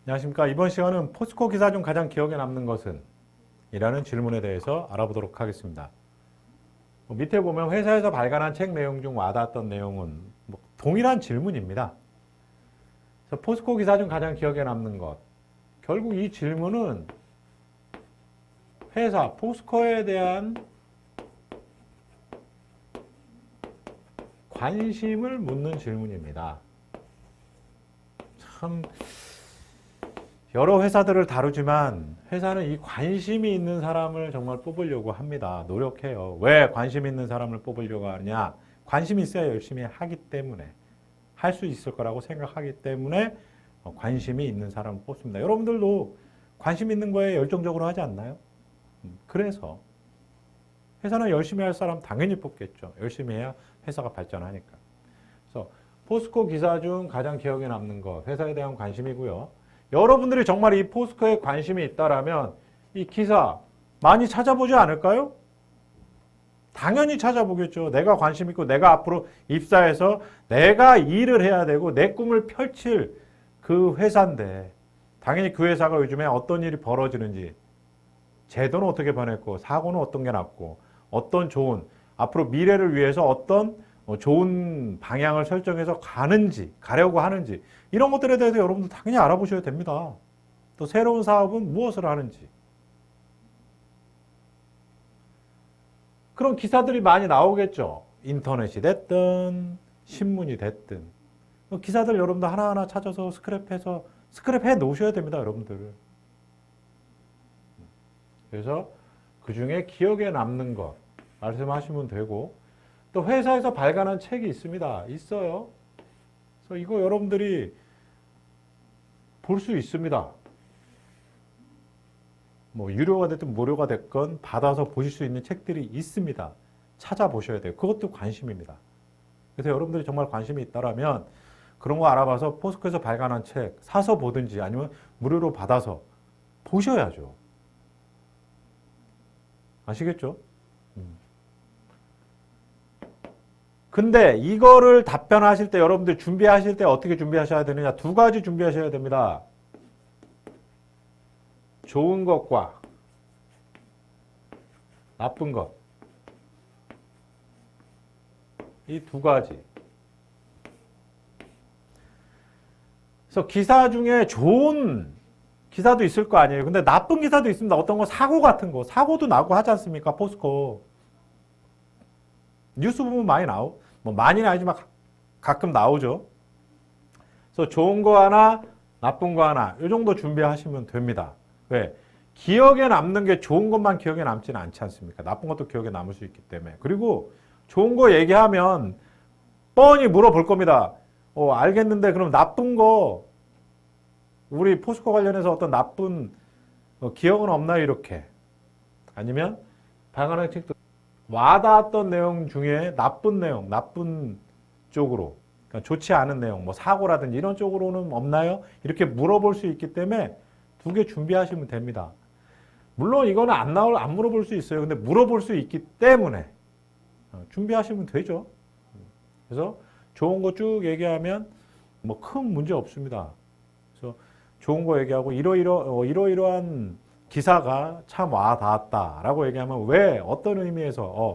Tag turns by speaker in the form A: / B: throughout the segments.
A: 안녕하십니까. 이번 시간은 포스코 기사 중 가장 기억에 남는 것은? 이라는 질문에 대해서 알아보도록 하겠습니다. 밑에 보면 회사에서 발간한 책 내용 중 와닿았던 내용은 동일한 질문입니다. 그래서 포스코 기사 중 가장 기억에 남는 것. 결국 이 질문은 회사, 포스코에 대한 관심을 묻는 질문입니다. 참, 여러 회사들을 다루지만 회사는 이 관심이 있는 사람을 정말 뽑으려고 합니다. 노력해요. 왜 관심 있는 사람을 뽑으려고 하느냐? 관심이 있어야 열심히 하기 때문에, 할 수 있을 거라고 생각하기 때문에 관심이 있는 사람을 뽑습니다. 여러분들도 관심 있는 거에 열정적으로 하지 않나요? 그래서 회사는 열심히 할 사람 당연히 뽑겠죠. 열심히 해야 회사가 발전하니까. 그래서 포스코 기사 중 가장 기억에 남는 것, 회사에 대한 관심이고요. 여러분들이 정말 이 포스코에 관심이 있다라면 이 기사 많이 찾아보지 않을까요? 당연히 찾아보겠죠. 내가 관심 있고 내가 앞으로 입사해서 내가 일을 해야 되고 내 꿈을 펼칠 그 회사인데 당연히 그 회사가 요즘에 어떤 일이 벌어지는지, 제도는 어떻게 변했고 사고는 어떤 게 났고 어떤 좋은 앞으로 미래를 위해서 어떤 좋은 방향을 설정해서 가려고 하는지, 이런 것들에 대해서 여러분들 당연히 알아보셔야 됩니다. 또 새로운 사업은 무엇을 하는지. 그런 기사들이 많이 나오겠죠. 인터넷이 됐든 신문이 됐든. 기사들 여러분들 하나하나 찾아서 스크랩해 놓으셔야 됩니다, 여러분들. 그래서 그 중에 기억에 남는 것 말씀하시면 되고, 또 회사에서 발간한 책이 있습니다. 있어요. 그래서 이거 여러분들이 볼 수 있습니다. 뭐 유료가 됐든 무료가 됐건 받아서 보실 수 있는 책들이 있습니다. 찾아보셔야 돼요. 그것도 관심입니다. 그래서 여러분들이 정말 관심이 있다라면 그런 거 알아봐서 포스코에서 발간한 책 사서 보든지 아니면 무료로 받아서 보셔야죠. 아시겠죠? 근데 이거를 답변하실 때 여러분들 준비하실 때 어떻게 준비하셔야 되느냐? 두 가지 준비하셔야 됩니다. 좋은 것과 나쁜 것. 이 두 가지. 그래서 기사 중에 좋은 기사도 있을 거 아니에요. 근데 나쁜 기사도 있습니다. 어떤 거 사고 같은 거. 사고도 나고 하지 않습니까? 포스코. 뉴스 보면 많이는 아니지만 가끔 나오죠. 그래서 좋은 거 하나, 나쁜 거 하나, 이 정도 준비하시면 됩니다. 왜? 기억에 남는 게 좋은 것만 기억에 남지는 않지 않습니까? 나쁜 것도 기억에 남을 수 있기 때문에. 그리고 좋은 거 얘기하면 뻔히 물어볼 겁니다. 알겠는데 그럼 나쁜 거, 우리 포스코 관련해서 어떤 나쁜 기억은 없나요? 이렇게. 아니면 발간한 책도 와닿았던 내용 중에 나쁜 내용, 나쁜 쪽으로, 그러니까 좋지 않은 내용, 뭐 사고라든지 이런 쪽으로는 없나요? 이렇게 물어볼 수 있기 때문에 두 개 준비하시면 됩니다. 물론 이거는 안 물어볼 수 있어요. 근데 물어볼 수 있기 때문에 준비하시면 되죠. 그래서 좋은 거 쭉 얘기하면 뭐 큰 문제 없습니다. 그래서 좋은 거 얘기하고 이러이러한 기사가 참 와닿았다라고 얘기하면 왜 어떤 의미에서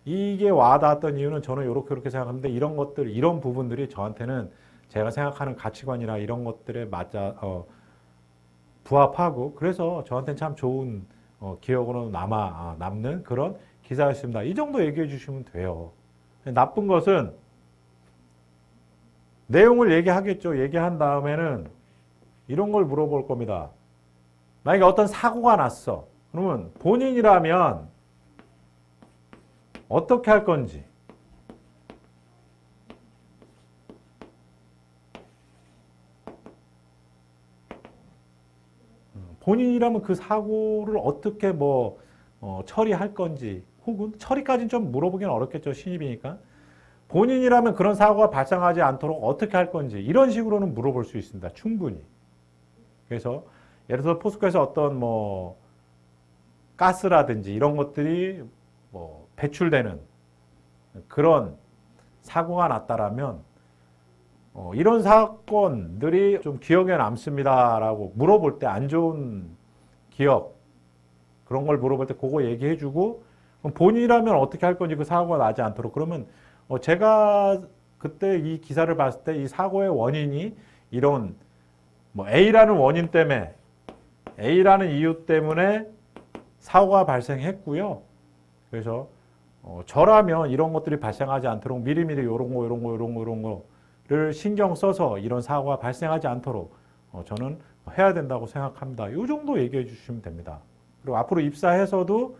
A: 이게 와닿았던 이유는 저는 이렇게 생각하는데 이런 것들 이런 부분들이 저한테는 제가 생각하는 가치관이나 이런 것들에 부합하고 그래서 저한테는 참 좋은 기억으로 남는 그런 기사였습니다. 이 정도 얘기해 주시면 돼요. 나쁜 것은 내용을 얘기하겠죠. 얘기한 다음에는 이런 걸 물어볼 겁니다. 만약에 어떤 사고가 났어. 그러면 본인이라면 어떻게 할 건지. 본인이라면 그 사고를 어떻게 처리할 건지, 혹은 처리까지는 좀 물어보기는 어렵겠죠. 신입이니까. 본인이라면 그런 사고가 발생하지 않도록 어떻게 할 건지, 이런 식으로는 물어볼 수 있습니다. 충분히. 그래서 예를 들어서 포스코에서 어떤 가스라든지 이런 것들이 배출되는 그런 사고가 났다라면 이런 사건들이 좀 기억에 남습니다라고 물어볼 때 안 좋은 기억 그런 걸 물어볼 때 그거 얘기해주고 그럼 본인이라면 어떻게 할 건지 그 사고가 나지 않도록 그러면 제가 그때 이 기사를 봤을 때 이 사고의 원인이 이런 뭐 A라는 원인 때문에 A라는 이유 때문에 사고가 발생했고요. 그래서 저라면 이런 것들이 발생하지 않도록 미리미리 이런 거를 신경 써서 이런 사고가 발생하지 않도록 저는 해야 된다고 생각합니다. 이 정도 얘기해 주시면 됩니다. 그리고 앞으로 입사해서도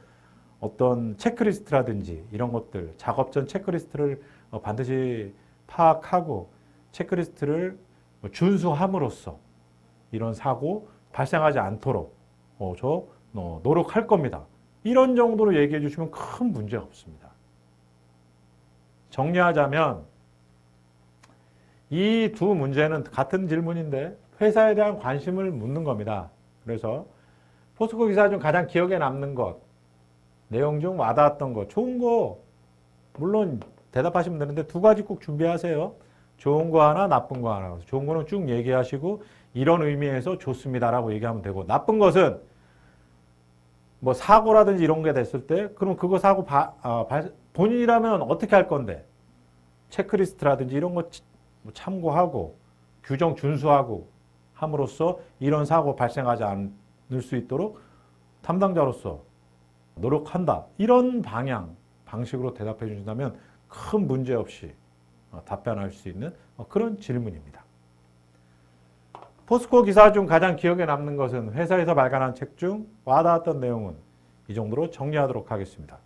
A: 어떤 체크리스트라든지 이런 것들, 작업 전 체크리스트를 반드시 파악하고 체크리스트를 준수함으로써 이런 사고 발생하지 않도록 저 노력할 겁니다. 이런 정도로 얘기해 주시면 큰 문제 없습니다. 정리하자면 이 두 문제는 같은 질문인데 회사에 대한 관심을 묻는 겁니다. 그래서 포스코 기사 중 가장 기억에 남는 것, 내용 중 와닿았던 것, 좋은 거 물론 대답하시면 되는데 두 가지 꼭 준비하세요. 좋은 거 하나, 나쁜 거 하나. 좋은 거는 쭉 얘기하시고 이런 의미에서 좋습니다라고 얘기하면 되고 나쁜 것은 뭐 사고라든지 이런 게 됐을 때 그럼 그거 사고 본인이라면 어떻게 할 건데 체크리스트라든지 이런 거 참고하고 규정 준수하고 함으로써 이런 사고 발생하지 않을 수 있도록 담당자로서 노력한다. 이런 방식으로 대답해 주신다면 큰 문제 없이 답변할 수 있는 그런 질문입니다. 포스코 기사 중 가장 기억에 남는 것은 회사에서 발간한 책 중 와닿았던 내용은 이 정도로 정리하도록 하겠습니다.